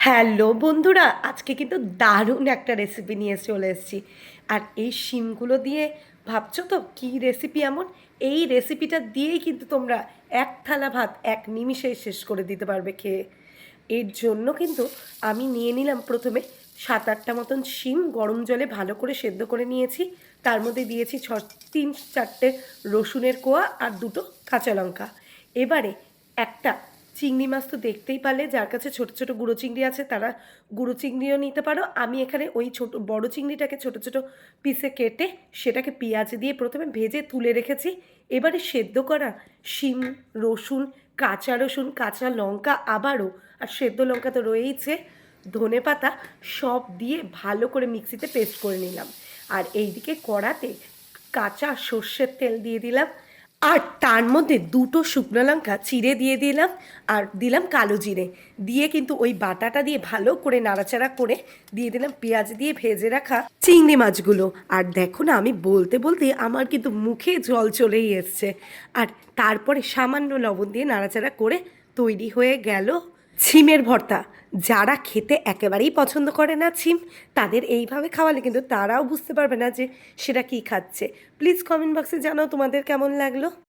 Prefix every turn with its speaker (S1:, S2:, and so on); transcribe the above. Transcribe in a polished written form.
S1: Hello বন্ধুরা, আজকে কিন্তু দারুণ একটা রেসিপি নিয়ে চলে এসেছি। আর এই শিমগুলো দিয়ে ভাবছো তো কী রেসিপি এমন? এই রেসিপিটা দিয়েই কিন্তু তোমরা এক থালা ভাত এক নিমিষেই শেষ করে দিতে পারবে খেয়ে। এর জন্য কিন্তু আমি নিয়ে নিলাম প্রথমে 7-8টা মতন শিম গরম জলে ভালো করে সেদ্ধ করে নিয়েছি। তার মধ্যে দিয়েছি 3-4টে রসুনের কোয়া আর 2টো কাঁচা লঙ্কা। এবারে একটা চিংড়ি মাছ তো দেখতেই পারলে, যার কাছে ছোট ছোট গুঁড়ো চিংড়ি আছে তারা গুঁড়ো চিংড়িও নিতে পারো। আমি এখানে ওই ছোট বড় চিংড়িটাকে ছোট ছোট পিসে কেটে সেটাকে পেঁয়াজ দিয়ে প্রথমে ভেজে তুলে রেখেছি। এবারে সেদ্ধ করা শিম, রসুন, কাঁচা রসুন, কাঁচা লঙ্কা আবারও, আর সেদ্ধ লঙ্কা তো রয়েইছে, ধনেপাতা সব দিয়ে ভালো করে মিক্সিতে পেস্ট করে নিলাম। আর এইদিকে কড়াতে কাঁচা সর্ষের তেল দিয়ে দিলাম, আর তার মধ্যে 2টো শুকনো লঙ্কা চিড়ে দিয়ে দিলাম, আর দিলাম কালো জিরে দিয়ে কিন্তু ওই বাটাটা দিয়ে ভালো করে নাড়াচাড়া করে দিয়ে দিলাম পেঁয়াজ দিয়ে ভেজে রাখা চিংড়ি মাছগুলো। আর দেখো না, আমি বলতে বলতে আমার কিন্তু মুখে জল চলেই এসছে। আর তারপরে সামান্য লবণ দিয়ে নাড়াচাড়া করে তৈরি হয়ে গেল ছিমের ভর্তা। যারা খেতে একেবারেই পছন্দ করে না ছিম, তাদের এইভাবে খাওয়ালে কিন্তু তারাও বুঝতে পারবে না যে সেটা কী খাচ্ছে। প্লিজ কমেন্ট বক্সে জানাও তোমাদের কেমন লাগলো।